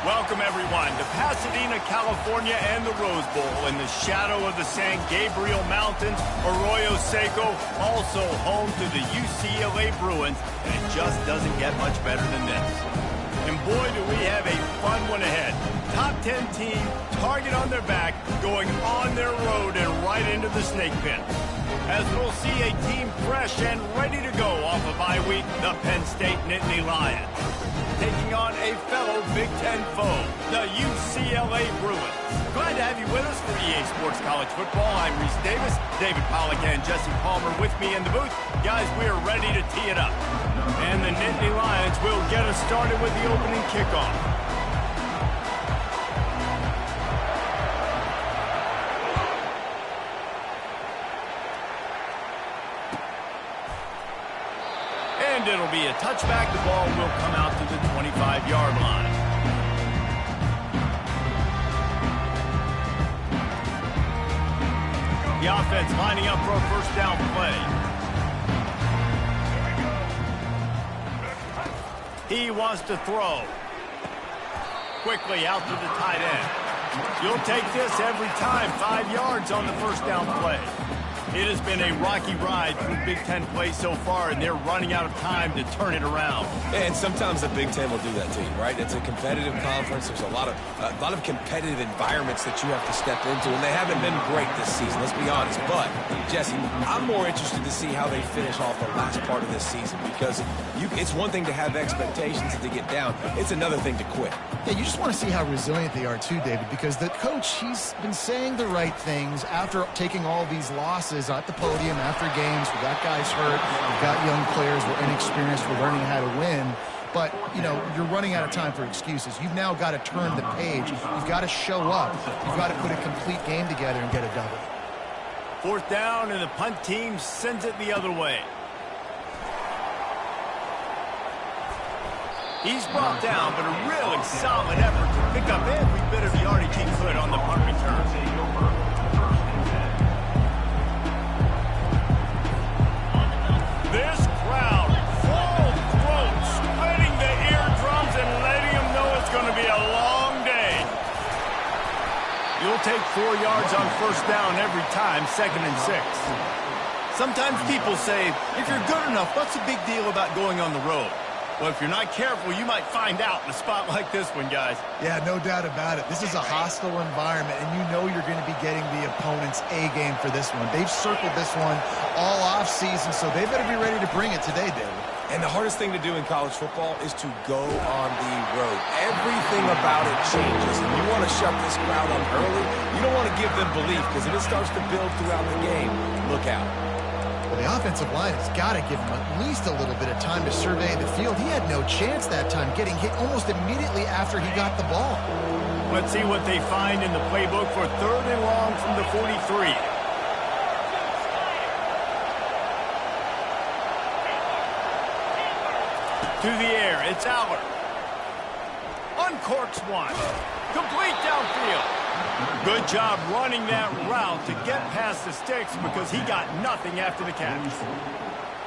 Welcome, everyone, to Pasadena, California and the Rose Bowl in the shadow of the San Gabriel Mountains. Arroyo Seco, also home to the UCLA Bruins, and it just doesn't get much better than this. And boy, do we have a fun one ahead. Top 10 team, target on their back, going on their road and right into the snake pit. As we'll see a team fresh and ready to go off a bye week, the Penn State Nittany Lions, taking on a fellow Big Ten foe, the UCLA Bruins. Glad to have you with us for EA Sports College Football. I'm Reese Davis, David Pollack and Jesse Palmer with me in the booth. Guys, we are ready to tee it up. And the Nittany Lions will get us started with the opening kickoff. And it'll be a touchback. The ball will come out to the 25-yard line. The offense lining up for a first down play. He wants to throw. Quickly out to the tight end. You'll take this every time. 5 yards on the first down play. It has been a rocky ride through Big Ten play so far, and they're running out of time to turn it around. And sometimes the Big Ten will do that to you, right? It's a competitive conference. There's a lot of competitive environments that you have to step into, and they haven't been great this season, let's be honest. But, Jesse, I'm more interested to see how they finish off the last part of this season, because it's one thing to have expectations and to get down. It's another thing to quit. Yeah, you just want to see how resilient they are too, David, because the coach, he's been saying the right things after taking all these losses at the podium after games. We got guys hurt. We've got young players. We're inexperienced. We're learning how to win. But, you know, you're running out of time for excuses. You've now got to turn the page. You've got to show up. You've got to put a complete game together and get a double. Fourth down, and the punt team sends it the other way. He's brought down, but a really solid effort to pick up every bit of yardage he could on the punt return. This crowd, full throat, splitting the eardrums and letting them know it's going to be a long day. You'll take 4 yards on first down every time, 2nd and 6. Sometimes people say, if you're good enough, what's the big deal about going on the road? Well, if you're not careful, you might find out in a spot like this one, guys. Yeah, no doubt about it. This is a hostile environment, and you know you're going to be getting the opponent's A game for this one. They've circled this one all off season, so they better be ready to bring it today, David. And the hardest thing to do in college football is to go on the road. Everything about it changes, and you want to shut this crowd up early. You don't want to give them belief, because if it starts to build throughout the game, look out. Well, the offensive line has got to give him at least a little bit of time to survey the field. He had no chance that time, getting hit almost immediately after he got the ball. Let's see what they find in the playbook for 3rd and long from the 43. To the air, it's Aller. Uncorks one. Complete downfield. Good job running that route to get past the sticks because he got nothing after the catch.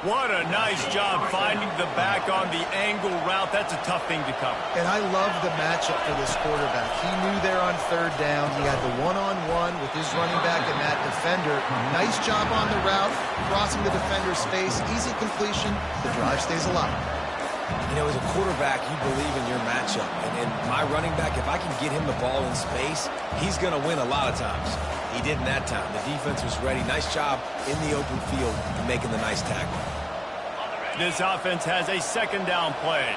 What a nice job finding the back on the angle route. That's a tough thing to cover. And I love the matchup for this quarterback. He knew there on 3rd down. He had the one-on-one with his running back and that defender. Nice job on the route, crossing the defender's face. Easy completion. The drive stays alive. You know, as a quarterback, you believe in your matchup. And my running back, if I can get him the ball in space, he's going to win a lot of times. He didn't that time. The defense was ready. Nice job in the open field making the nice tackle. This offense has a 2nd down play.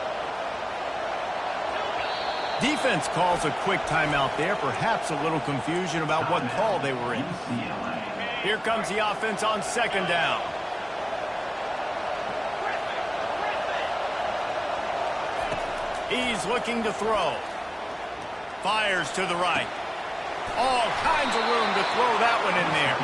Defense calls a quick timeout there. Perhaps a little confusion about what call they were in. Here comes the offense on 2nd down. He's looking to throw. Fires to the right. All kinds of room to throw that one in there.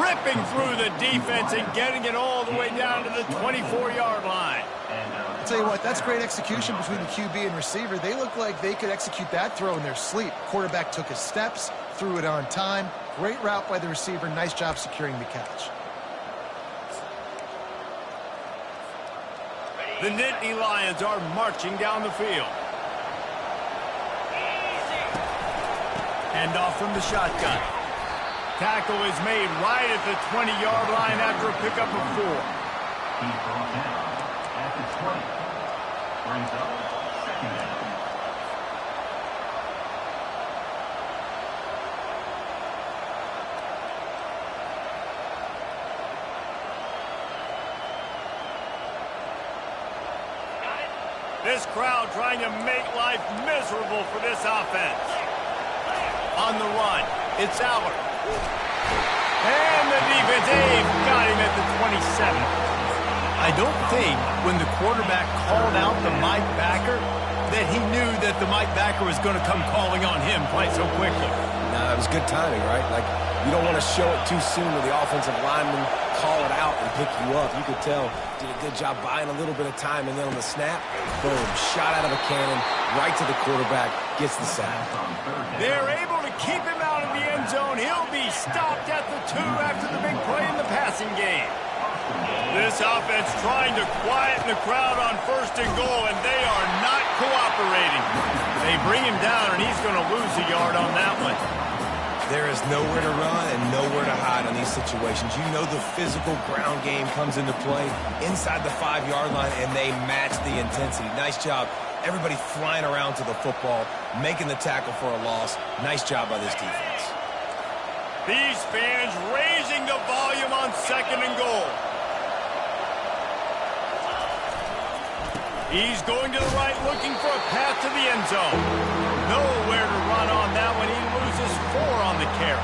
Ripping through the defense and getting it all the way down to the 24-yard line. I'll tell you what, that's great execution between the QB and receiver. They look like they could execute that throw in their sleep. Quarterback took his steps, threw it on time. Great route by the receiver. Nice job securing the catch. The Nittany Lions are marching down the field. Hand off from the shotgun. Tackle is made right at the 20-yard line after a pickup of 4. He's brought down at the 20. Brings up second down. This crowd trying to make life miserable for this offense. On the run, it's Allard. And the defense, they've got him at the 27. I don't think when the quarterback called out the Mike backer that he knew that the Mike backer was going to come calling on him quite so quickly. No, that was good timing, right? Like, you don't want to show it too soon when the offensive lineman call it out and pick you up. You could tell did a good job buying a little bit of time, and then on the snap, boom, shot out of a cannon, right to the quarterback, gets the sack. They're able to keep him out of the end zone. He'll be stopped at the 2 after the big play in the passing game. This offense trying to quieten the crowd on 1st and goal, and they are not cooperating. They bring him down, and he's going to lose a yard on that one. There is nowhere to run and nowhere to hide in these situations. You know the physical ground game comes into play inside the 5-yard line, and they match the intensity. Nice job. Everybody flying around to the football, making the tackle for a loss. Nice job by this defense. These fans raising the volume on 2nd and goal. He's going to the right, looking for a path to the end zone. Nowhere to run on that one. He loses 4 on the carry.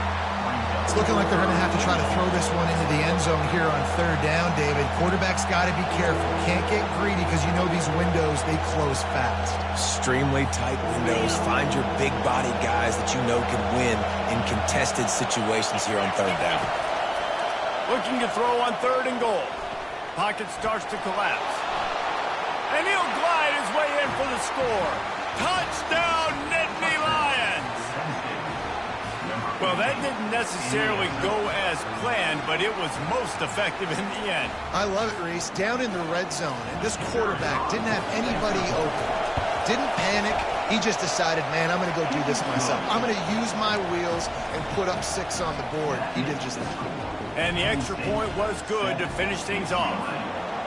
It's looking like they're going to have to try to throw this one into the end zone here on 3rd down, David. Quarterback's got to be careful. Can't get greedy because you know these windows, they close fast. Extremely tight windows. Find your big-bodied guys that you know can win in contested situations here on 3rd down. Looking to throw on 3rd and goal. Pocket starts to collapse. And he'll glide his way in for the score. Touchdown, Nittany Lions! Well, that didn't necessarily go as planned, but it was most effective in the end. I love it, Reese. Down in the red zone, and this quarterback didn't have anybody open. Didn't panic. He just decided, man, I'm going to go do this myself. I'm going to use my wheels and put up 6 on the board. He did just that. And the extra point was good to finish things off.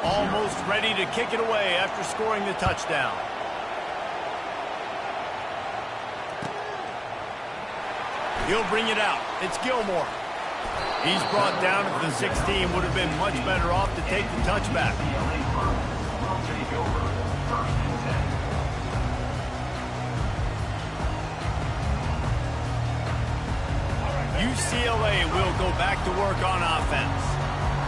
Almost ready to kick it away after scoring the touchdown. He'll bring it out. It's Gilmore. He's brought down at the 16. Would have been much better off to take the touchback. UCLA will go back to work on offense.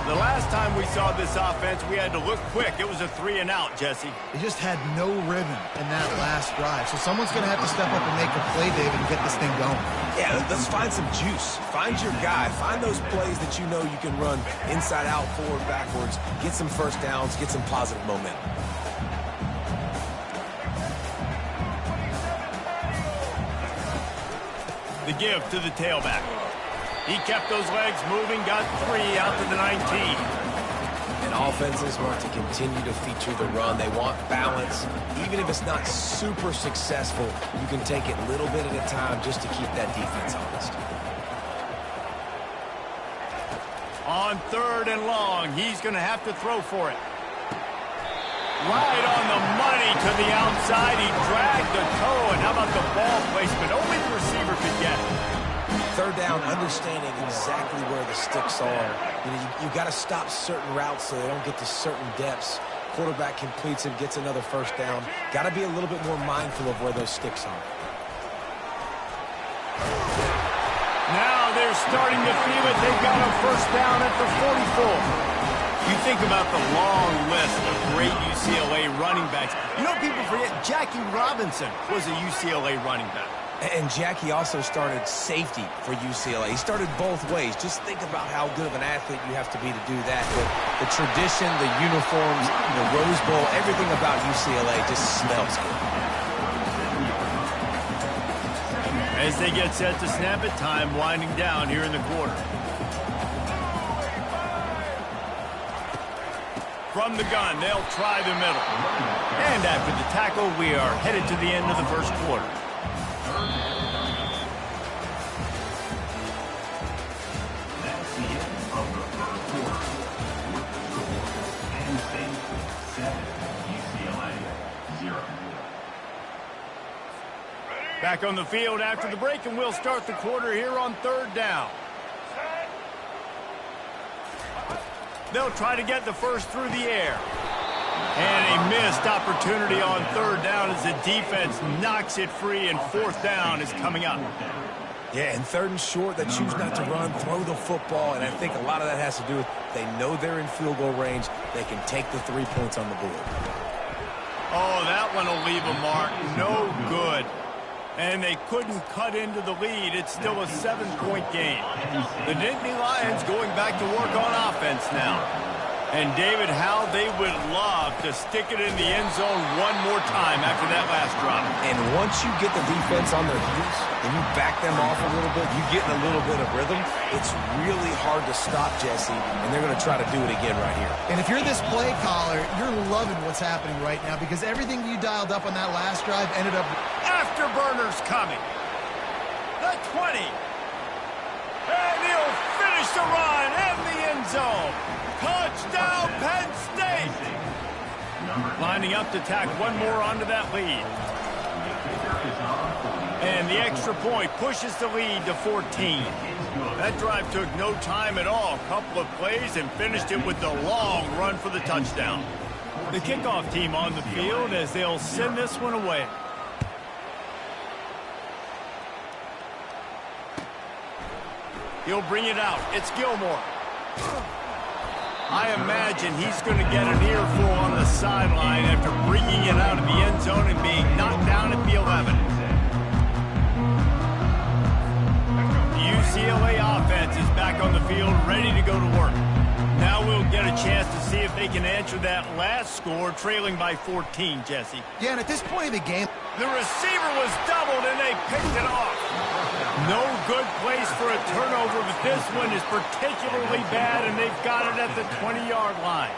The last time we saw this offense, we had to look quick. It was a 3-and-out, Jesse. They just had no rhythm in that last drive. So someone's going to have to step up and make a play, David, and get this thing going. Yeah, let's find some juice. Find your guy. Find those plays that you know you can run inside out, forward, backwards. Get some first downs. Get some positive momentum. The give to the tailback. He kept those legs moving, got 3 out to the 19. And offenses want to continue to feature the run. They want balance. Even if it's not super successful, you can take it little bit at a time just to keep that defense honest. On 3rd and long, he's going to have to throw for it. Right on the money to the outside. He dragged the toe, and how about the ball placement? Only the receiver could get it. 3rd down, understanding exactly where the sticks are. You got to stop certain routes so they don't get to certain depths. Quarterback completes it, gets another first down. Got to be a little bit more mindful of where those sticks are. Now they're starting to feel it. They've got a first down at the 44. You think about the long list of great UCLA running backs. You know, people forget Jackie Robinson was a UCLA running back. And Jackie also started safety for UCLA. He started both ways. Just think about how good of an athlete you have to be to do that. The tradition, the uniforms, the Rose Bowl, everything about UCLA just smells good. As they get set to snap it, time winding down here in the quarter. From the gun, they'll try the middle. And after the tackle, we are headed to the end of the first quarter. Back on the field after the break, and we'll start the quarter here on 3rd down. They'll try to get the first through the air. And a missed opportunity on 3rd down as the defense knocks it free, and 4th down is coming up. Yeah, and 3rd and short, they choose not to run, throw the football, and I think a lot of that has to do with they know they're in field goal range. They can take the 3 points on the board. Oh, that one will leave a mark. No good. And they couldn't cut into the lead. It's still a 7-point game. The Nittany Lions going back to work on offense now. And David, how they would love to stick it in the end zone one more time after that last drop. And once you get the defense on their heels and you back them off a little bit, you get in a little bit of rhythm, it's really hard to stop, Jesse, and they're going to try to do it again right here. And if you're this play caller, you're loving what's happening right now because everything you dialed up on that last drive ended up... Afterburners coming. The 20. And he'll finish the run and the end zone. Touchdown, Penn State! Lining up to tack one more onto that lead. And the extra point pushes the lead to 14. That drive took no time at all. A couple of plays and finished it with the long run for the touchdown. The kickoff team on the field as they'll send this one away. He'll bring it out. It's Gilmore. I imagine he's going to get an earful on the sideline after bringing it out of the end zone and being knocked down at the 11. The UCLA offense is back on the field, ready to go to work. Now we'll get a chance to see if they can answer that last score, trailing by 14, Jesse. Yeah, and at this point of the game... The receiver was doubled, and they picked it off. No good place for a turnover, but this one is particularly bad, and they've got it at the 20-yard line.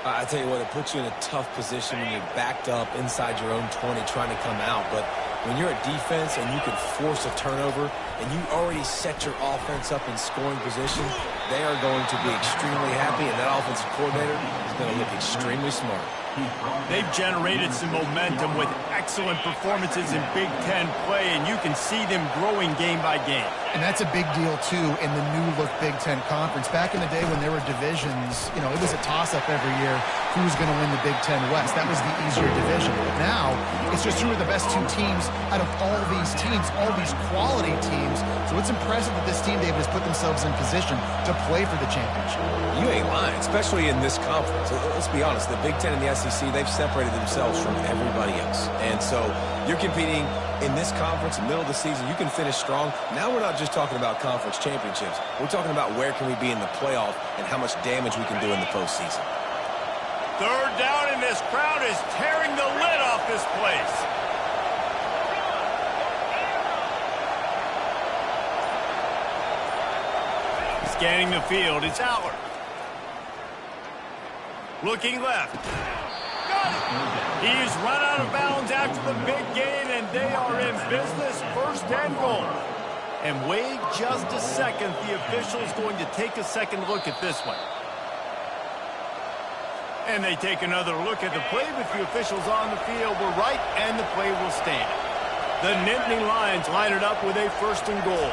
I tell you what, it puts you in a tough position when you're backed up inside your own 20 trying to come out. But when you're a defense and you can force a turnover and you already set your offense up in scoring position, they are going to be extremely happy, and that offensive coordinator is going to look extremely smart. They've generated some momentum with excellent performances in Big Ten play, and you can see them growing game by game. And that's a big deal, too, in the new-look Big Ten Conference. Back in the day when there were divisions, you know, it was a toss-up every year who was going to win the Big Ten West. That was the easier division. But now, it's just who are the best 2 teams out of all these teams, all these quality teams. So it's impressive that this team, David, has put themselves in position to play for the championship. You ain't lying, especially in this conference. Let's be honest, the Big Ten and the SEC, they've separated themselves from everybody else. And so you're competing in this conference, middle of the season. You can finish strong. Now we're not just talking about conference championships. We're talking about where can we be in the playoff and how much damage we can do in the postseason. 3rd down, and this crowd is tearing the lid off this place. Scanning the field, it's Howard. Looking left. Got it. He's run out of bounds after the big gain, and they are in business, 1st and goal. And wait just a second. The official is going to take a second look at this one. And they take another look at the play, but the officials on the field were right, and the play will stand. The Nittany Lions line it up with a 1st and goal.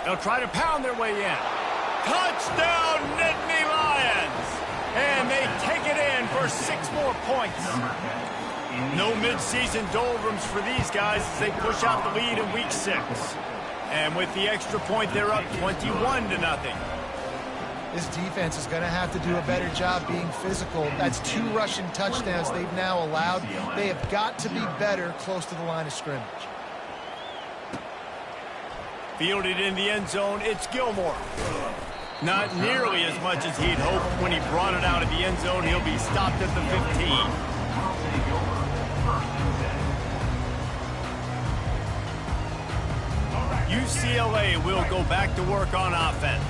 They'll try to pound their way in. Touchdown, Nittany Lions! And they take it in for 6 more points. No midseason doldrums for these guys as they push out the lead in week 6. And with the extra point, they're up 21-0. This defense is going to have to do a better job being physical. That's 2 rushing touchdowns they've now allowed. They have got to be better close to the line of scrimmage. Fielded in the end zone, it's Gilmore. Not nearly as much as he'd hoped when he brought it out of the end zone. He'll be stopped at the 15. UCLA will go back to work on offense.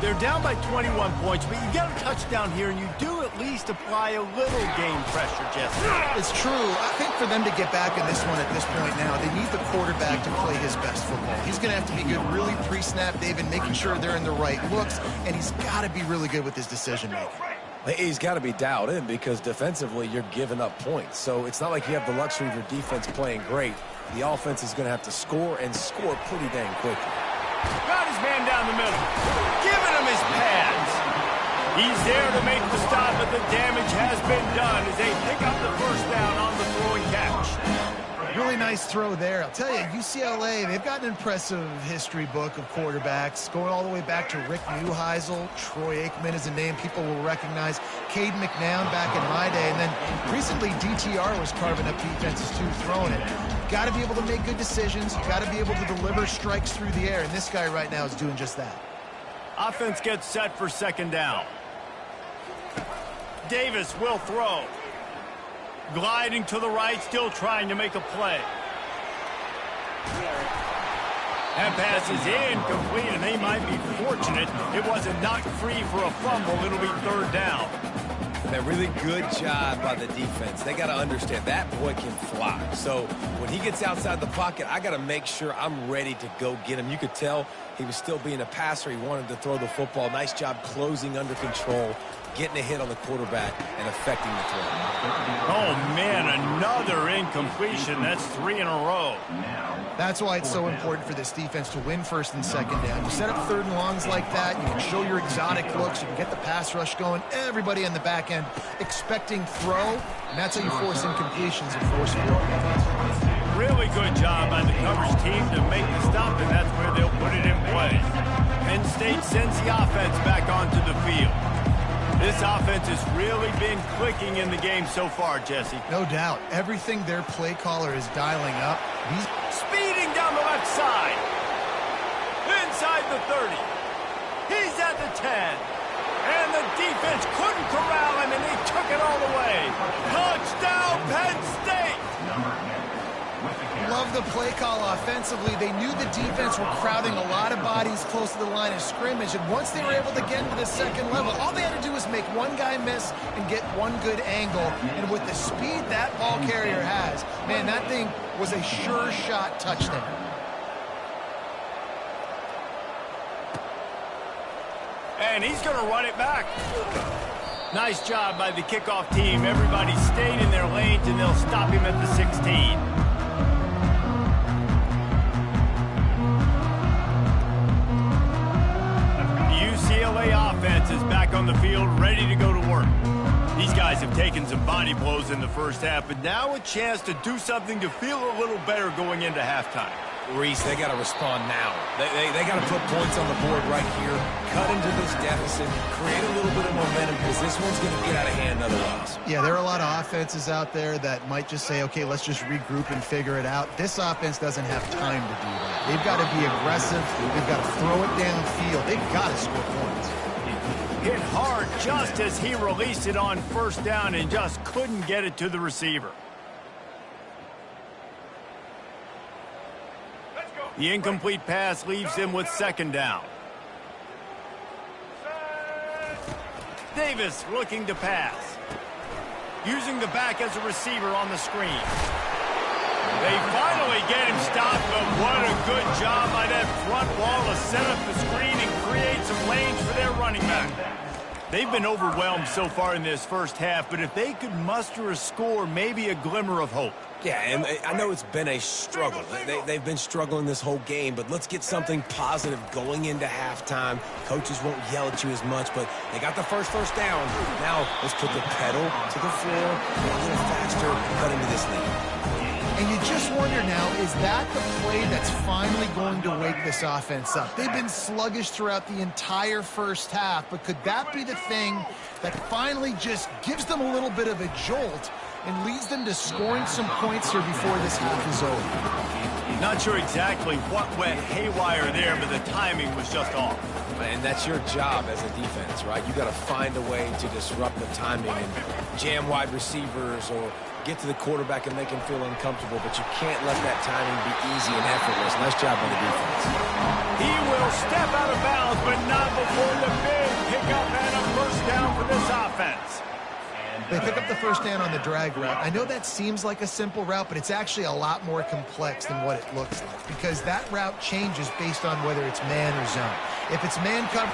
They're down by 21 points, but you get a touchdown here, and you do at least apply a little game pressure, Jesse. It's true. I think for them to get back in this one at this point now, they need the quarterback to play his best football. He's going to have to be good really pre-snap, David, making sure they're in the right looks, and he's got to be really good with his decision-making. He's got to be dialed in because defensively you're giving up points. So it's not like you have the luxury of your defense playing great the offense is going to have to score and score pretty dang quickly. Got his man down the middle, giving him his pads. He's there to make the stop, but the damage has been done as they pick up the first down on the throwing catch. Really nice throw there. I'll tell you, UCLA, they've got an impressive history book of quarterbacks, going all the way back to Rick Neuheisel. Troy Aikman is a name people will recognize. Cade McNown back in my day. And then recently, DTR was carving up defenses too, throwing it. Got to be able to make good decisions. You've got to be able to deliver strikes through the air. And this guy right now is doing just that. Offense gets set for second down. Davis will throw. Gliding to the right, still trying to make a play. That pass is incomplete, and they might be fortunate it wasn't knocked free for a fumble. It'll be third down. A really good job by the defense. They got to understand that boy can fly. So when he gets outside the pocket, I got to make sure I'm ready to go get him. You could tell he was still being a passer. He wanted to throw the football. Nice job closing under control, getting a hit on the quarterback, and affecting the throw. Oh, man, another incompletion. That's 3 in a row. That's why it's so important for this defense to win first and second down. You set up third and longs like that, you can show your exotic looks, you can get the pass rush going, everybody on the back end expecting throw, and that's how you force incompletions and force field goals. Really good job by the coverage team to make the stop, and that's where they'll put it in play. Penn State sends the offense back onto the field. This offense has really been clicking in the game so far, Jesse. No doubt. Everything their play caller is dialing up. He's speeding down the left side. Inside the 30. He's at the 10. And the defense couldn't corral him, and they took it all the way. Touchdown, Penn State! Love the play call offensively. They knew the defense were crowding a lot of bodies close to the line of scrimmage, and once they were able to get into the second level, all they had to do was make one guy miss and get one good angle. And with the speed that ball carrier has, man, that thing was a sure shot touchdown. And he's going to run it back. Nice job by the kickoff team. Everybody stayed in their lanes, and they'll stop him at the 16. UCLA offense is back on the field, ready to go to work. These guys have taken some body blows in the first half, but now a chance to do something to feel a little better going into halftime. Reese, they got to respond now. They got to put points on the board right here, cut into this deficit, create a little bit of momentum, because this one's going to get out of hand otherwise. Yeah, there are a lot of offenses out there that might just say, okay, let's just regroup and figure it out. This offense doesn't have time to do that. They've got to be aggressive. They've got to throw it downfield. They've got to score points. Hit hard just as he released it on first down and just couldn't get it to the receiver. The incomplete pass leaves him with second down. Davis looking to pass. Using the back as a receiver on the screen. They finally get him stopped, but what a good job by that front wall to set up the screen and create some lanes for their running back. They've been overwhelmed so far in this first half, but if they could muster a score, maybe a glimmer of hope. Yeah, and I know it's been a struggle. They've been struggling this whole game, but let's get something positive going into halftime. Coaches won't yell at you as much, but they got the first down. Now let's put the pedal to the floor, go a little faster, cut into this lead. And you just wonder now, is that the play that's finally going to wake this offense up? They've been sluggish throughout the entire first half, but could that be the thing that finally just gives them a little bit of a jolt and leads them to scoring some points here before this half is over? Not sure exactly what went haywire there, but the timing was just off. And that's your job as a defense, right? You got to find a way to disrupt the timing and jam wide receivers or get to the quarterback and make him feel uncomfortable, but you can't let that timing be easy and effortless. Nice job by the defense. He will step out of bounds, but not before the big pickup and a first down for this offense. They pick up the first down on the drag route. I know that seems like a simple route, but it's actually a lot more complex than what it looks like, because that route changes based on whether it's man or zone. If it's man cover...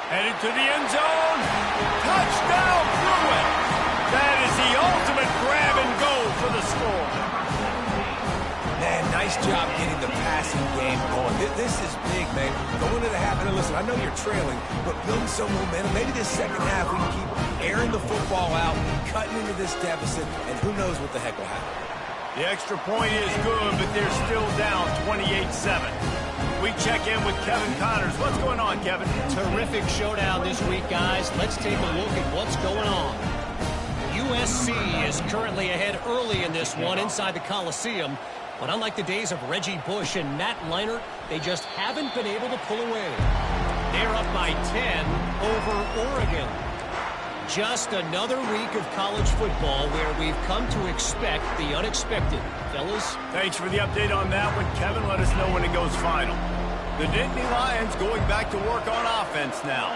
Headed to the end zone. Touchdown, Bruin. That is the ultimate grab and go for the score. Nice job getting the passing game going. This is big, man. Going to the half, and listen, I know you're trailing, but building some momentum. Maybe this second half we can keep airing the football out, cutting into this deficit, and who knows what the heck will happen. The extra point is good, but they're still down 28-7. We check in with Kevin Connors. What's going on, Kevin? Terrific showdown this week, guys. Let's take a look at what's going on. USC is currently ahead early in this one inside the Coliseum. But unlike the days of Reggie Bush and Matt Leinart, they just haven't been able to pull away. They're up by 10 over Oregon. Just another week of college football where we've come to expect the unexpected. Fellas? Thanks for the update on that one, Kevin. Let us know when it goes final. The Nittany Lions going back to work on offense now.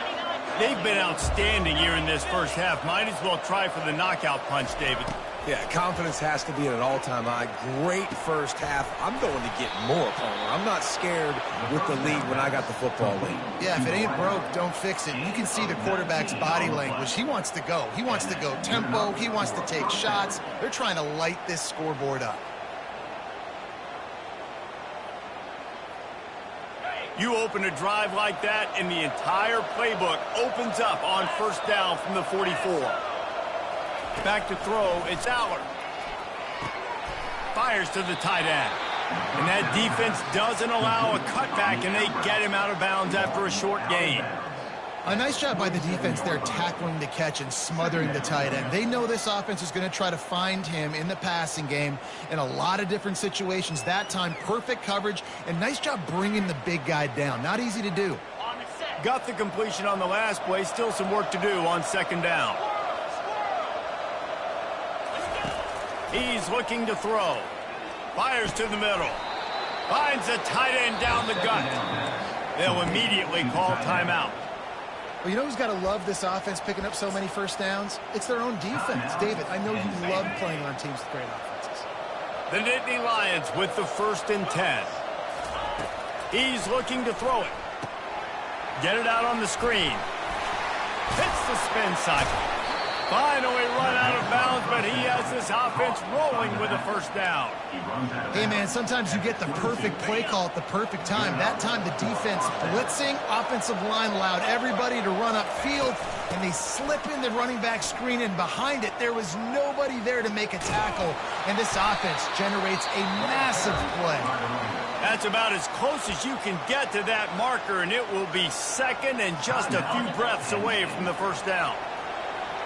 They've been outstanding here in this first half. Might as well try for the knockout punch, David. Yeah, confidence has to be at an all-time high. Great first half. I'm going to get more, Palmer. I'm not scared with the lead when I got the football late. Yeah, if it ain't broke, don't fix it. You can see the quarterback's body language. He wants to go. He wants to go tempo. He wants to take shots. They're trying to light this scoreboard up. You open a drive like that, and the entire playbook opens up on first down from the 44. Back to throw, it's Aller. Fires to the tight end. And that defense doesn't allow a cutback, and they get him out of bounds after a short gain. A nice job by the defense there tackling the catch and smothering the tight end. They know this offense is going to try to find him in the passing game in a lot of different situations. That time, perfect coverage, and nice job bringing the big guy down. Not easy to do. Got the completion on the last play. Still some work to do on second down. He's looking to throw. Fires to the middle. Finds a tight end down the gut. They'll immediately call timeout. Well, you know who's got to love this offense picking up so many first downs? It's their own defense. David, I know you love playing on teams with great offenses. The Nittany Lions with the 1st and 10. He's looking to throw it. Get it out on the screen. Hits the spin cycle. Finally run out of bounds, but he has this offense rolling with a first down. Hey, man, sometimes you get the perfect play call at the perfect time. That time the defense blitzing, offensive line allowed everybody to run upfield, and they slip in the running back screen, and behind it there was nobody there to make a tackle, and this offense generates a massive play. That's about as close as you can get to that marker, and it will be second and just a few breaths away from the first down.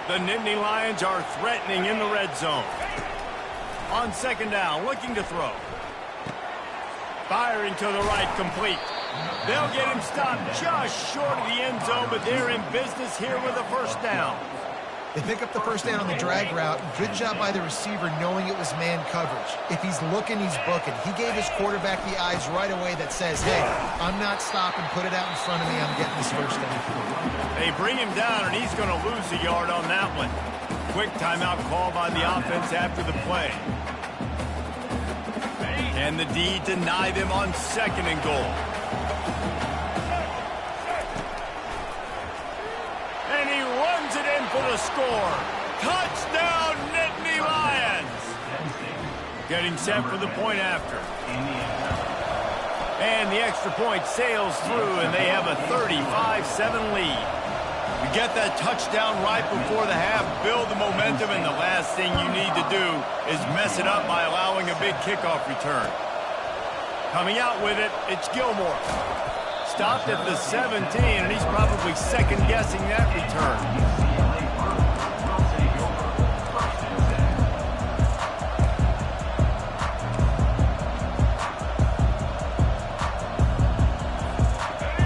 The Nittany Lions are threatening in the red zone. On second down, looking to throw. Firing to the right, complete. They'll get him stopped just short of the end zone, but they're in business here with a first down. They pick up the first down on the drag route. Good job by the receiver knowing it was man coverage. If he's looking, he's booking. He gave his quarterback the eyes right away that says, hey, I'm not stopping. Put it out in front of me. I'm getting this first down. They bring him down, and he's going to lose a yard on that one. Quick timeout call by the offense after the play. And the D deny them on second and goal. And he runs it in for the score. Touchdown, Nittany Lions. Getting set for the point after. And the extra point sails through, and they have a 35-7 lead. You get that touchdown right before the half, build the momentum, and the last thing you need to do is mess it up by allowing a big kickoff return. Coming out with it, it's Gilmore. Stopped at the 17, and he's probably second-guessing that return.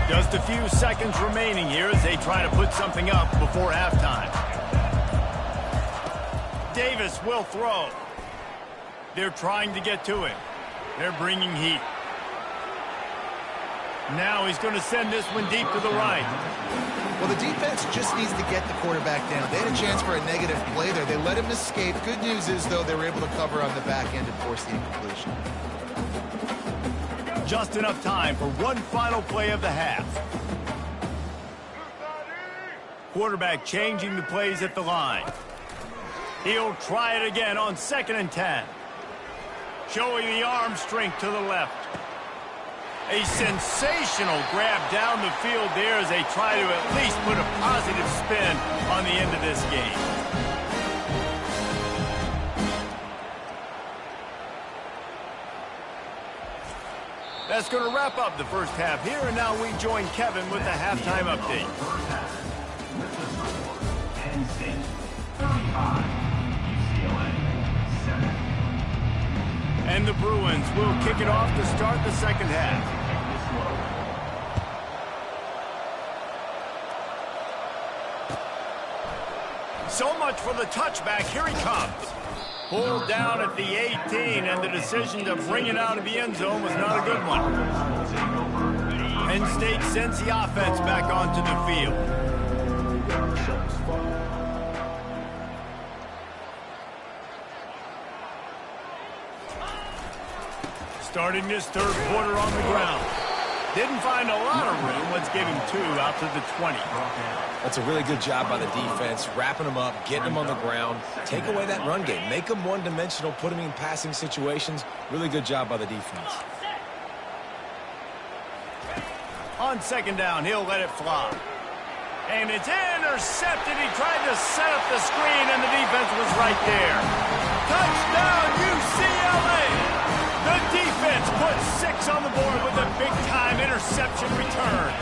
Just a few seconds remaining here as they try to put something up before halftime. Davis will throw. They're trying to get to him. They're bringing heat. Now he's going to send this one deep to the right. Well, the defense just needs to get the quarterback down. They had a chance for a negative play there. They let him escape. Good news is, though, they were able to cover on the back end and force the incompletion. Just enough time for one final play of the half. Quarterback changing the plays at the line. He'll try it again on 2nd and 10. Showing the arm strength to the left. A sensational grab down the field there as they try to at least put a positive spin on the end of this game. That's going to wrap up the first half here, and now we join Kevin with the halftime update. First half. With the score, Penn State 35, UCLA 7. And the Bruins will kick it off to start the second half. So much for the touchback. Here he comes. Pulled down at the 18, and the decision to bring it out of the end zone was not a good one. Penn State sends the offense back onto the field. Starting this third quarter on the ground. Didn't find a lot of room. Let's give him 2 out to the 20. That's a really good job by the defense, wrapping them up, getting them on the ground. Take away that run game. Make them one-dimensional, put them in passing situations. Really good job by the defense. On second down, he'll let it fly. And it's intercepted. He tried to set up the screen, and the defense was right there. Touchdown, UCLA! The defense puts 6 on the board with a big-time interception return.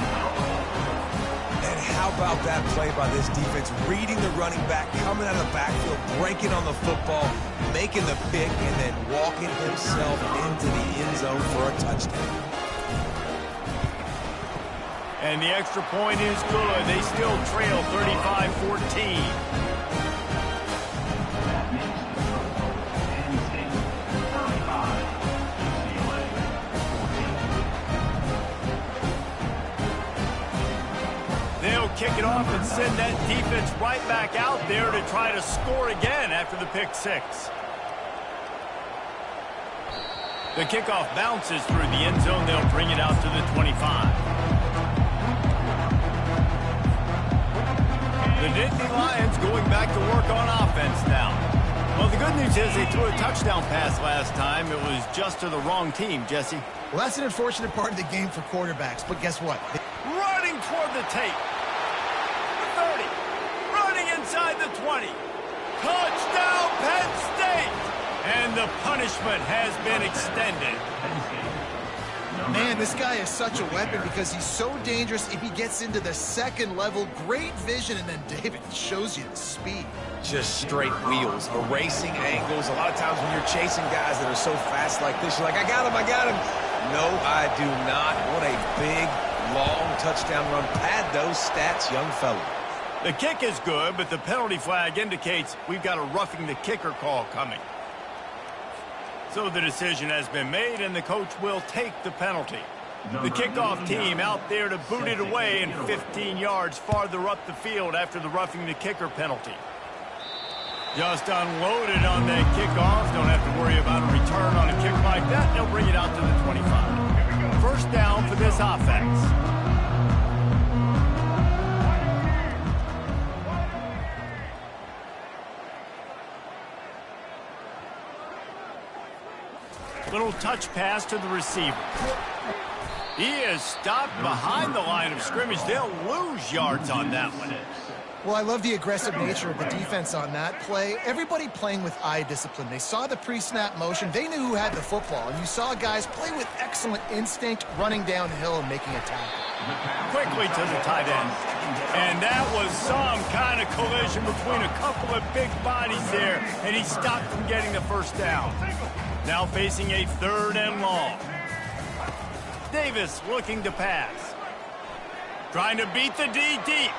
And how about that play by this defense? Reading the running back, coming out of the backfield, breaking on the football, making the pick, and then walking himself into the end zone for a touchdown. And the extra point is good. They still trail 35-14. They'll kick it off and send that defense right back out there to try to score again after the pick 6. The kickoff bounces through the end zone. They'll bring it out to the 25. The Nittany Lions going back to work on offense now. Well, the good news is they threw a touchdown pass last time. It was just to the wrong team, Jesse. Well, that's an unfortunate part of the game for quarterbacks, but guess what? Running toward the tape. 30. Running inside the 20. Touchdown, Penn State! And the punishment has been extended. Man, this guy is such a weapon because he's so dangerous if he gets into the second level. Great vision, and then David shows you the speed. Just straight wheels, erasing angles. A lot of times when you're chasing guys that are so fast like this, you're like, I got him, I got him. No, I do not. What a big, long touchdown run. Pad those stats, young fella. The kick is good, but the penalty flag indicates we've got a roughing the kicker call coming. So the decision has been made, and the coach will take the penalty. The kickoff team out there to boot it away and 15 yards farther up the field after the roughing the kicker penalty. Just unloaded on that kickoff. Don't have to worry about a return on a kick like that. They'll bring it out to the 25. First down for this offense. Little touch pass to the receiver. He is stopped behind the line of scrimmage. They'll lose yards on that one. Well, I love the aggressive nature of the defense on that play. Everybody playing with eye discipline. They saw the pre-snap motion. They knew who had the football. And you saw guys play with excellent instinct, running downhill and making a tackle. Quickly to the tight end. And that was some kind of collision between a couple of big bodies there. And he stopped from getting the first down. Now facing a 3rd and long. Davis looking to pass. Trying to beat the D deep.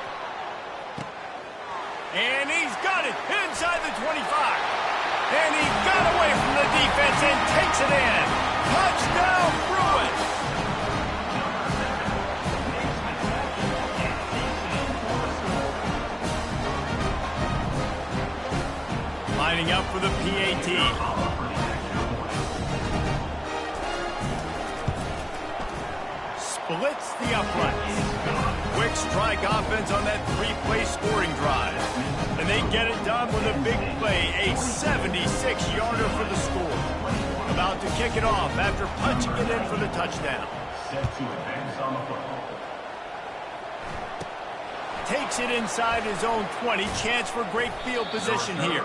And he's got it inside the 25. And he got away from the defense and takes it in. Touchdown, Bruins! Lining up for the PAT. Splits the uprights. Quick strike offense on that 3-play scoring drive. And they get it done with a big play, a 76-yarder for the score. About to kick it off after punching it in for the touchdown. Set to advance on the football. Takes it inside his own 20. Chance for great field position here.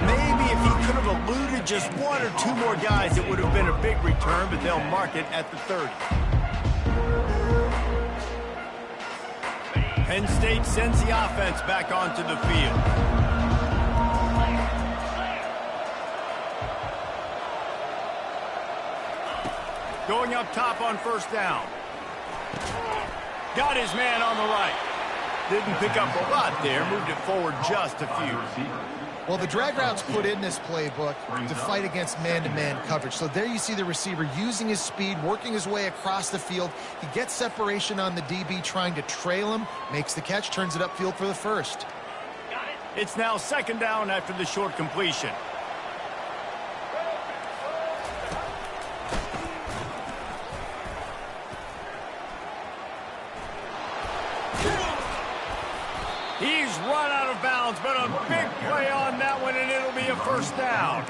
Maybe if he could have eluded just one or two more guys, it would have been a big return, but they'll mark it at the 30. Penn State sends the offense back onto the field. Going up top on first down. Got his man on the right. Didn't pick up a lot there. Moved it forward just a few. Well, the drag routes put in this playbook to fight against man-to-man coverage. So there you see the receiver using his speed, working his way across the field. He gets separation on the DB, trying to trail him, makes the catch, turns it upfield for the first. It's now second down after the short completion. He's run out of bounds, but a big play on that one, and it'll be a first down.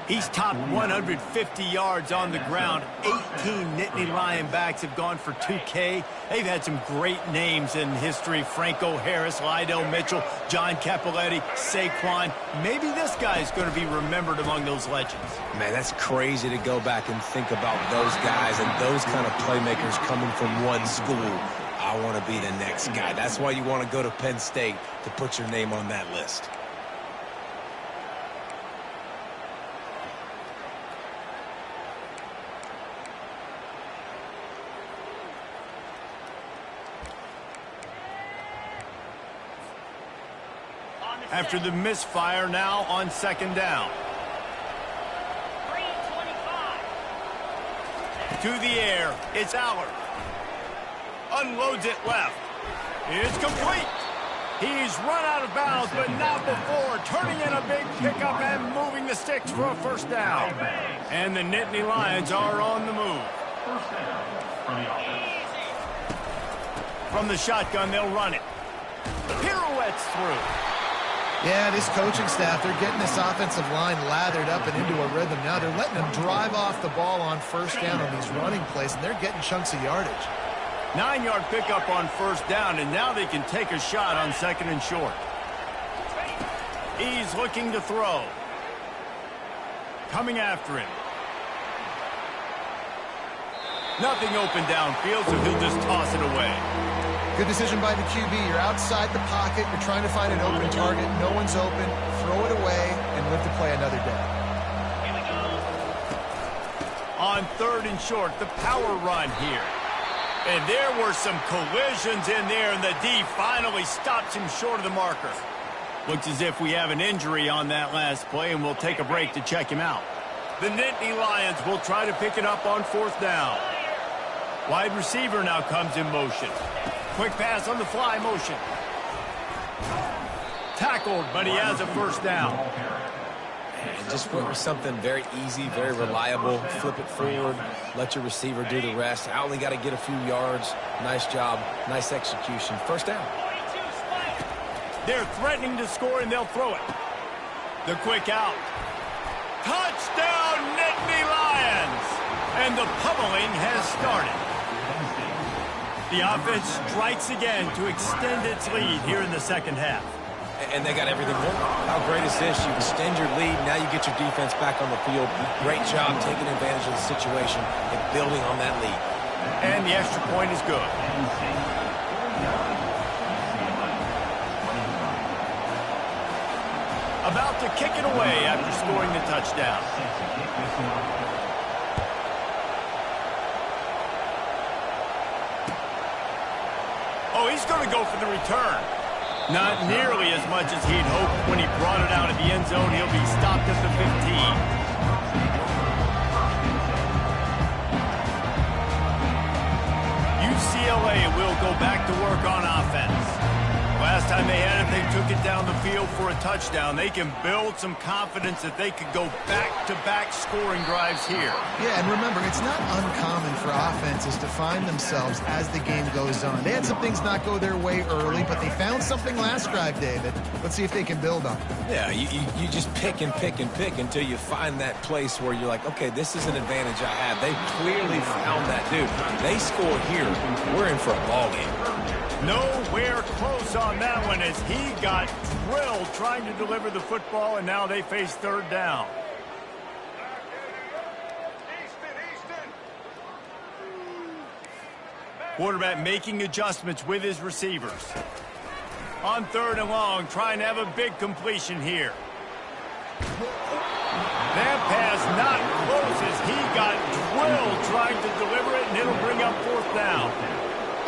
He's topped 150 yards on the ground. 18 Nittany Lion backs have gone for 2K. They've had some great names in history. Franco Harris, Lydell Mitchell, John Cappelletti, Saquon. Maybe this guy's going to be remembered among those legends. Man, that's crazy to go back and think about those guys and those kind of playmakers coming from one school. I want to be the next guy. That's why you want to go to Penn State, to put your name on that list. After the misfire, now on second down. To the air, it's Allard. Unloads it left. It's complete. He's run out of bounds, but not before. Turning in a big pickup and moving the sticks for a first down. And the Nittany Lions are on the move. First down for the offense. From the shotgun, they'll run it. Pirouettes through. Yeah, this coaching staff, they're getting this offensive line lathered up and into a rhythm now. They're letting them drive off the ball on first down on these running plays, and they're getting chunks of yardage. 9-yard pickup on first down, and now they can take a shot on second and short. He's looking to throw. Coming after him. Nothing open downfield, so he'll just toss it away. Good decision by the QB. You're outside the pocket. You're trying to find an open target. No one's open. Throw it away and live to play another day. On third and short, the power run here. And there were some collisions in there, and the D finally stops him short of the marker. Looks as if we have an injury on that last play, and we'll take a break to check him out. The Nittany Lions will try to pick it up on fourth down. Wide receiver now comes in motion. Quick pass on the fly motion. Tackled, but he has a first down. And just went with something very easy, very reliable. Flip it forward, let your receiver do the rest. I only got to get a few yards. Nice job, nice execution. First down. They're threatening to score, and they'll throw it. The quick out. Touchdown, Nittany Lions! And the pummeling has started. The offense strikes again to extend its lead here in the second half. And they got everything going. How great is this? You extend your lead, now you get your defense back on the field. Great job taking advantage of the situation and building on that lead. And the extra point is good. About to kick it away after scoring the touchdown. Oh, he's going to go for the return. Not nearly as much as he'd hoped when he brought it out of the end zone. He'll be stopped at the 15. UCLA will go back to work on offense. Last time they had it, they took it down the field for a touchdown, they can build some confidence that they could go back-to-back scoring drives here. Yeah, and remember, it's not uncommon for offenses to find themselves as the game goes on. They had some things not go their way early, but they found something last drive, David. Let's see if they can build on it. Yeah, you just pick and pick and pick until you find that place where you're like, okay, this is an advantage I have. They clearly found that, dude. They score here, we're in for a ball game. Nowhere close on that one as he got drilled trying to deliver the football, and now they face third down. Quarterback making adjustments with his receivers. On third and long, trying to have a big completion here. That pass not close as he got drilled trying to deliver it, and it'll bring up fourth down.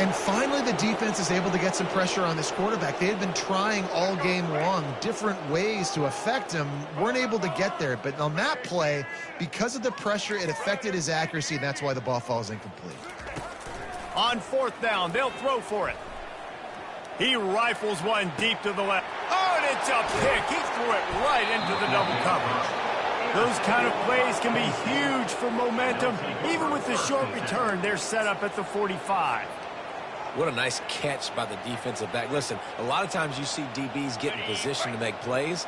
And finally, the defense is able to get some pressure on this quarterback. They had been trying all game long different ways to affect him, weren't able to get there. But on that play, because of the pressure, it affected his accuracy, and that's why the ball falls incomplete. On fourth down, they'll throw for it. He rifles one deep to the left. Oh, and it's a pick. He threw it right into the double coverage. Those kind of plays can be huge for momentum. Even with the short return, they're set up at the 45. What a nice catch by the defensive back. Listen, a lot of times you see DBs get in position to make plays,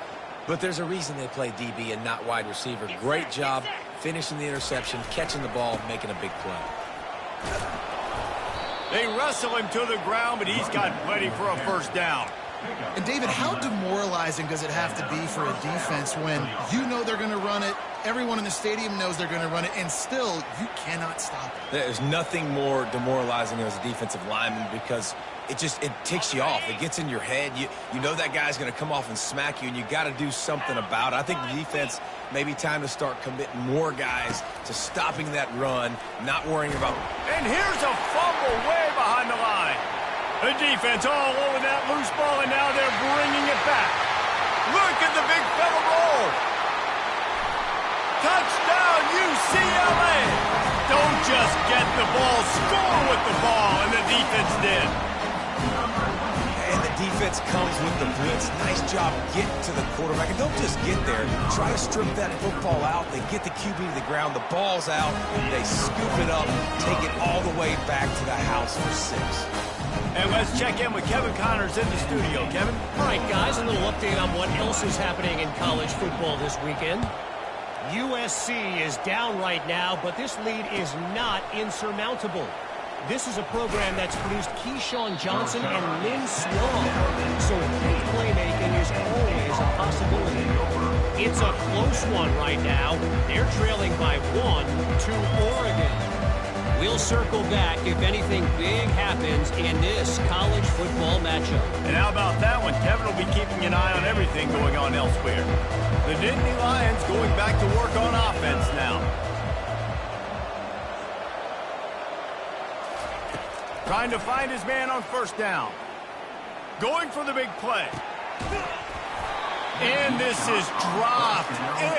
but there's a reason they play DB and not wide receiver. Great job finishing the interception, catching the ball, making a big play. They wrestle him to the ground, but he's got plenty for a first down. And, David, how demoralizing does it have to be for a defense when you know they're going to run it, everyone in the stadium knows they're going to run it, and still you cannot stop it? There's nothing more demoralizing as a defensive lineman because it ticks you off. It gets in your head. You know that guy's going to come off and smack you, and you got to do something about it. I think the defense maybe time to start committing more guys to stopping that run, not worrying about. And here's a fumble way behind the line. The defense all over that loose ball, and now they're bringing it back. Look at the big fella roll. Touchdown, UCLA. Don't just get the ball, score with the ball, and the defense did. And the defense comes with the blitz. Nice job getting to the quarterback. And don't just get there. Try to strip that football out. They get the QB to the ground. The ball's out. They scoop it up, take it all the way back to the house for 6. And let's check in with Kevin Connors in the studio. Kevin? All right, guys, a little update on what else is happening in college football this weekend. USC is down right now, but this lead is not insurmountable. This is a program that's produced Keyshawn Johnson and Lynn Swan, so big playmaking is always a possibility. It's a close one right now. They're trailing by 1 to Oregon. We'll circle back if anything big happens in this college football matchup. And how about that one? Kevin will be keeping an eye on everything going on elsewhere. The Nittany Lions going back to work on offense now. Trying to find his man on first down. Going for the big play. And this is dropped.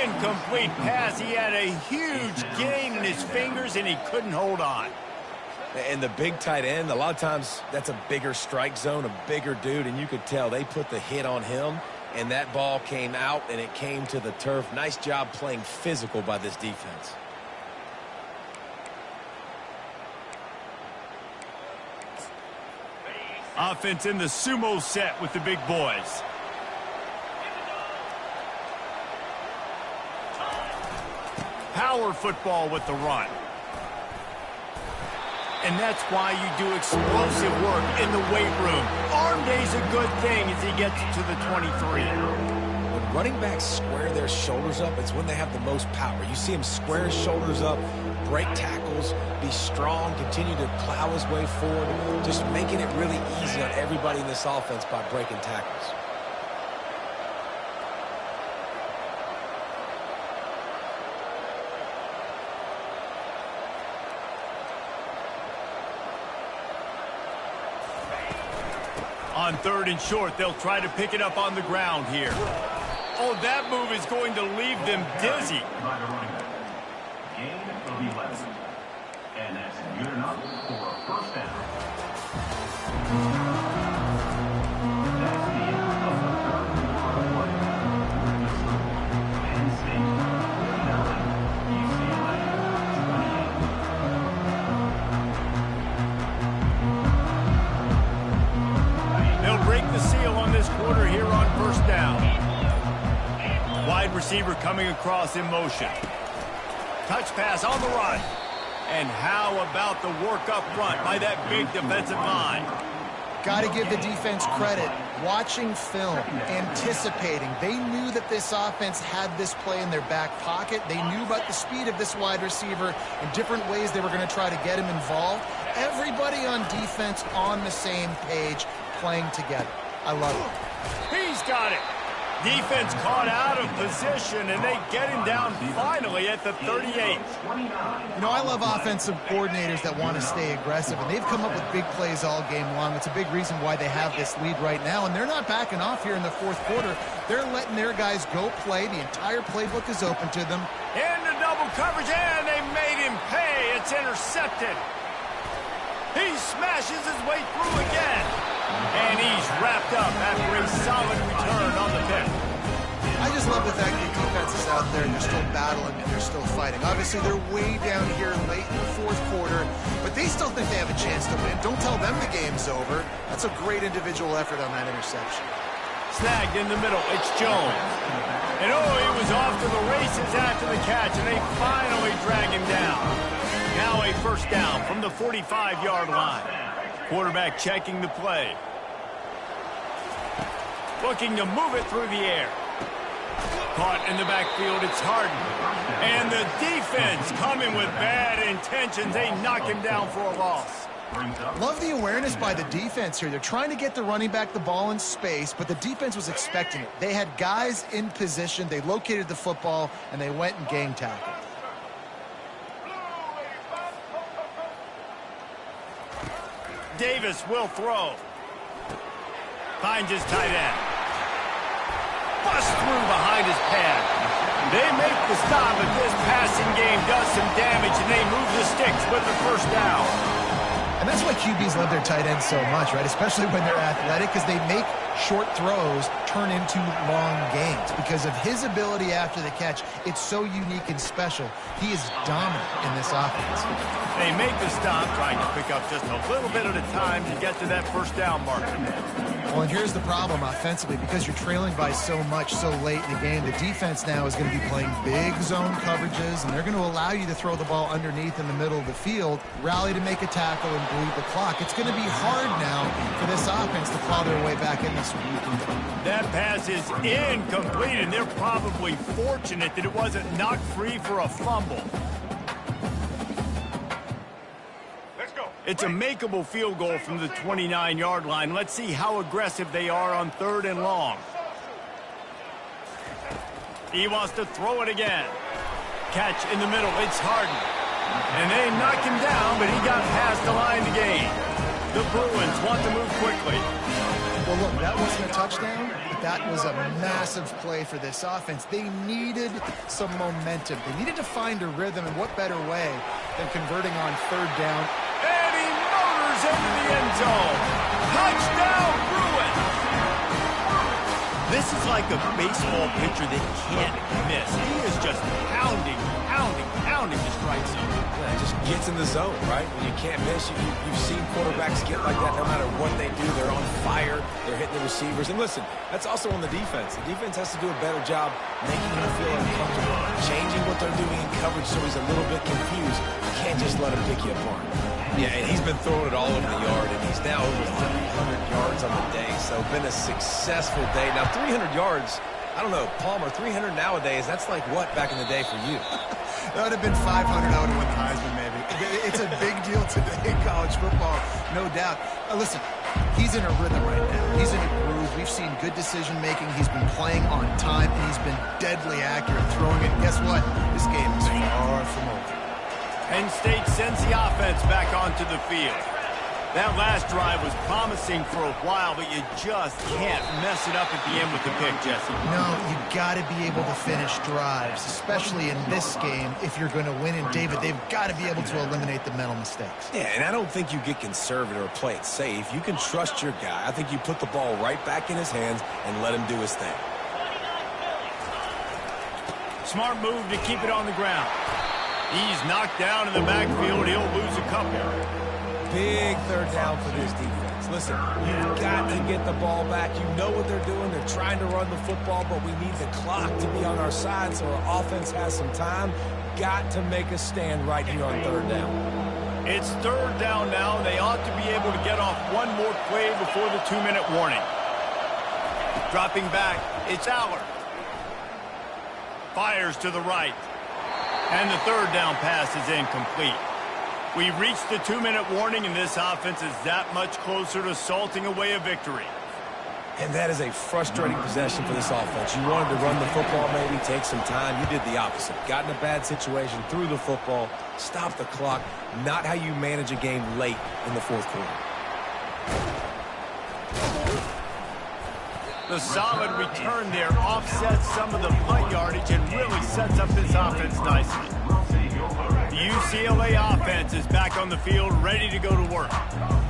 Incomplete pass. He had a huge gain in his fingers, and he couldn't hold on. And the big tight end, a lot of times that's a bigger strike zone, a bigger dude, and you could tell they put the hit on him, and that ball came out, and it came to the turf. Nice job playing physical by this defense. Offense in the sumo set with the big boys. Power football with the run. And that's why you do explosive work in the weight room. Arm day's a good thing as he gets to the 23. When running backs square their shoulders up, it's when they have the most power. You see him square his shoulders up, break tackles, be strong, continue to plow his way forward, just making it really easy on everybody in this offense by breaking tackles. On third and short, they'll try to pick it up on the ground here. Oh, that move is going to leave them dizzy. By the running back. Gain of 11. And that's good enough for a first down. That's the end of the third receiver coming across in motion. Touch pass on the run. And how about the work up front by that big defensive line? Got to give the defense credit. Watching film, anticipating. They knew that this offense had this play in their back pocket. They knew about the speed of this wide receiver and different ways they were going to try to get him involved. Everybody on defense on the same page, playing together. I love it. He's got it. Defense caught out of position, and they get him down finally at the 38. You know, I love offensive coordinators that want to stay aggressive, and they've come up with big plays all game long. It's a big reason why they have this lead right now, and they're not backing off here in the fourth quarter. They're letting their guys go play. The entire playbook is open to them. Into double coverage, and they made him pay. It's intercepted. He smashes his way through again. And he's wrapped up after a solid return on the pick. I just love the fact that the defense is out there and they're still battling and they're still fighting. Obviously, they're way down here late in the fourth quarter, but they still think they have a chance to win. Don't tell them the game's over. That's a great individual effort on that interception. Snagged in the middle. It's Jones. And oh, he was off to the races after the catch, and they finally drag him down. Now a first down from the 45-yard line. Quarterback checking the play. Looking to move it through the air. Caught in the backfield, it's Harden. And the defense coming with bad intentions. They knock him down for a loss. Love the awareness by the defense here. They're trying to get the running back the ball in space, but the defense was expecting it. They had guys in position. They located the football, and they went and gang tackled. Davis will throw. Finds his tight end. Bust through behind his pad. They make the stop, but this passing game does some damage, and they move the sticks with the first down. And that's why QBs love their tight ends so much, right? Especially when they're athletic, because they make short throws turn into long gains. Because of his ability after the catch, it's so unique and special. He is dominant in this offense. They make the stop, trying to pick up just a little bit at a time to get to that first down marker. Well, and here's the problem offensively. Because you're trailing by so much so late in the game, the defense now is going to be playing big zone coverages, and they're going to allow you to throw the ball underneath in the middle of the field, rally to make a tackle, and bleed the clock. It's going to be hard now for this offense to claw their way back in this one. That pass is incomplete, and they're probably fortunate that it wasn't knocked free for a fumble. It's a makeable field goal from the 29-yard line. Let's see how aggressive they are on 3rd and long. He wants to throw it again. Catch in the middle. It's Harden. And they knock him down, but he got past the line to gain. The Bruins want to move quickly. Well, look, that wasn't a touchdown, but that was a massive play for this offense. They needed some momentum. They needed to find a rhythm, and what better way than converting on 3rd down. And he motors into the end zone. Touchdown, Bruins! This is like a baseball pitcher that can't miss. He is just pounding the strike zone. Yeah, it just gets in the zone, right? When you can't miss, you've seen quarterbacks get like that no matter what they do. They're on fire. They're hitting the receivers. And listen, that's also on the defense. The defense has to do a better job making him feel uncomfortable, changing what they're doing in coverage so he's a little bit confused. You can't just let him pick you apart. Yeah, and he's been throwing it all over the yard, and he's now over 300 yards on the day. So been a successful day. Now, 300 yards, I don't know, Palmer, 300 nowadays, that's like what back in the day for you? That would have been 500. I would have won the Heisman, maybe. It's a big deal today in college football, no doubt. Listen, he's in a rhythm right now. He's in a groove. We've seen good decision-making. He's been playing on time, and he's been deadly accurate throwing it. Guess what? This game is far from over. Penn State sends the offense back onto the field. That last drive was promising for a while, but you just can't mess it up at the end with the pick, Jesse. No, you got to be able to finish drives, especially in this game if you're going to win. And, David, they've got to be able to eliminate the mental mistakes. Yeah, and I don't think you get conservative or play it safe. You can trust your guy. I think you put the ball right back in his hands and let him do his thing. Smart move to keep it on the ground. He's knocked down in the backfield. He'll lose a couple. Big third down for this defense. Listen, you've got to get the ball back. You know what they're doing. They're trying to run the football, but we need the clock to be on our side so our offense has some time. Got to make a stand right here on third down. It's third down now. They ought to be able to get off one more play before the 2-minute warning. Dropping back, it's Aller. Fires to the right. And the third down pass is incomplete. We've reached the 2-minute warning, and this offense is that much closer to salting away a victory. And that is a frustrating possession for this offense. You wanted to run the football, maybe take some time. You did the opposite. Got in a bad situation, threw the football, stopped the clock. Not how you manage a game late in the fourth quarter. The solid return there offsets some of the punt yardage and really sets up this offense nicely. The UCLA offense is back on the field, ready to go to work.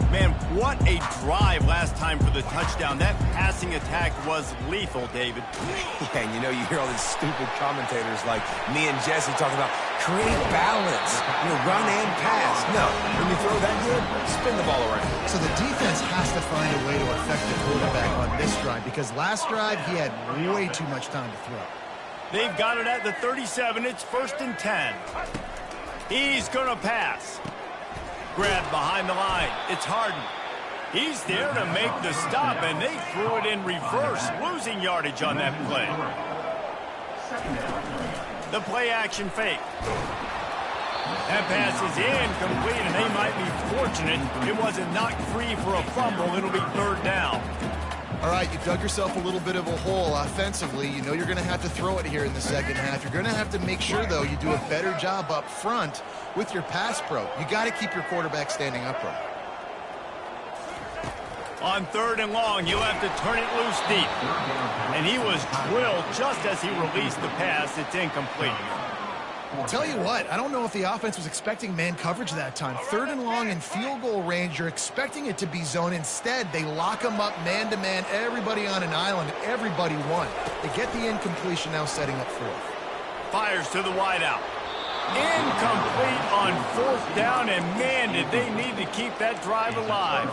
Man, what a drive last time for the touchdown. That passing attack was lethal, David. Yeah, and you know, you hear all these stupid commentators like me and Jesse talking about create balance, run and pass. No, when you throw that good, spin the ball around. So the defense has to find a way to affect the quarterback on this drive because last drive he had way too much time to throw. They've got it at the 37. It's 1st and 10. He's going to pass. Grabbed behind the line. It's Harden. He's there to make the stop, and they threw it in reverse, losing yardage on that play. The play-action fake. That pass is incomplete, and they might be fortunate it wasn't knocked free for a fumble. It'll be third down. All right, you dug yourself a little bit of a hole offensively. You know you're going to have to throw it here in the second half. You're going to have to make sure, though, you do a better job up front with your pass pro. You got to keep your quarterback standing upright. On 3rd and long, he'll have to turn it loose deep. And he was drilled just as he released the pass. It's incomplete. Tell you what, I don't know if the offense was expecting man coverage that time. 3rd and long in field goal range, you're expecting it to be zone. Instead, they lock them up man-to-man, everybody on an island, everybody won. They get the incompletion now setting up 4th. Fires to the wideout. Incomplete on 4th down, and man, did they need to keep that drive alive.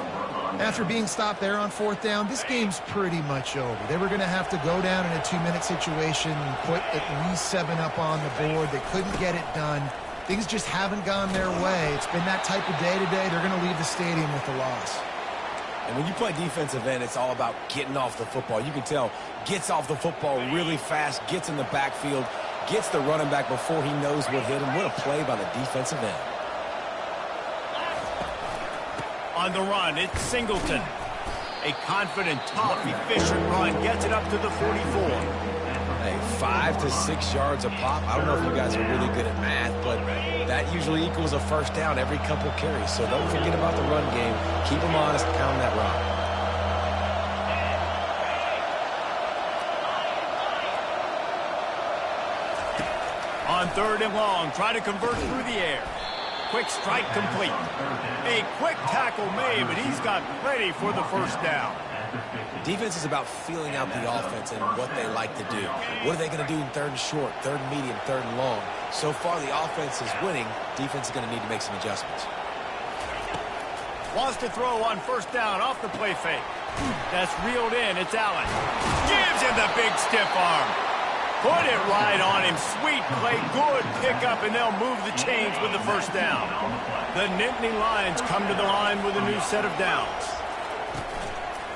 After being stopped there on 4th down, this game's pretty much over. They were going to have to go down in a 2-minute situation and put at least 7 up on the board. They couldn't get it done. Things just haven't gone their way. It's been that type of day today. They're going to leave the stadium with the loss. And when you play defensive end, it's all about getting off the football. You can tell, gets off the football really fast, gets in the backfield, gets the running back before he knows what hit him. What a play by the defensive end. On the run, it's Singleton. A confident, tough, efficient run. Gets it up to the 44. Hey, 5 to 6 yards a pop. I don't know if you guys are really good at math, but that usually equals a first down every couple carries. So don't forget about the run game. Keep them honest, pound that rock. On 3rd and long, try to convert through the air. Quick strike complete. A quick tackle made, but he's got plenty for the first down. Defense is about feeling out the offense and what they like to do. What are they going to do in 3rd and short, 3rd and medium, 3rd and long? So far, the offense is winning. Defense is going to need to make some adjustments. Wants to throw on 1st down off the play fake. That's reeled in. It's Allen. Gives him the big stiff arm. Put it right on him. Sweet play. Good pickup, and they'll move the chains with the first down. The Nittany Lions come to the line with a new set of downs.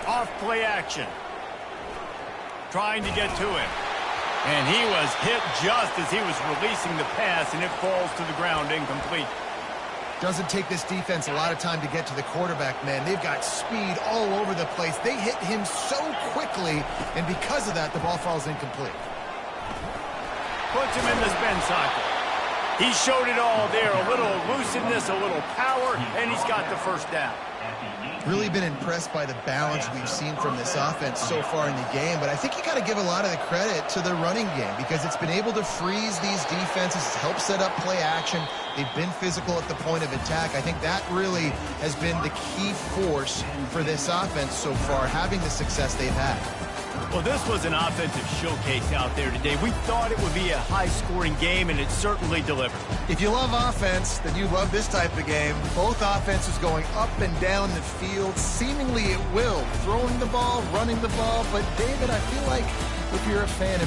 Off play action. Trying to get to him. And he was hit just as he was releasing the pass, and it falls to the ground incomplete. Doesn't take this defense a lot of time to get to the quarterback, man. They've got speed all over the place. They hit him so quickly, and because of that, the ball falls incomplete. Puts him in the spin cycle. He showed it all there. A little elusiveness, a little power, and he's got the first down. Really been impressed by the balance we've seen from this offense so far in the game, but I think you got to give a lot of the credit to the running game because it's been able to freeze these defenses, help set up play action. They've been physical at the point of attack. I think that really has been the key force for this offense so far, having the success they've had. Well, this was an offensive showcase out there today. We thought it would be a high-scoring game, and it certainly delivered. If you love offense, then you love this type of game. Both offenses going up and down the field, seemingly at will, throwing the ball, running the ball. But, David, I feel like if you're a fan of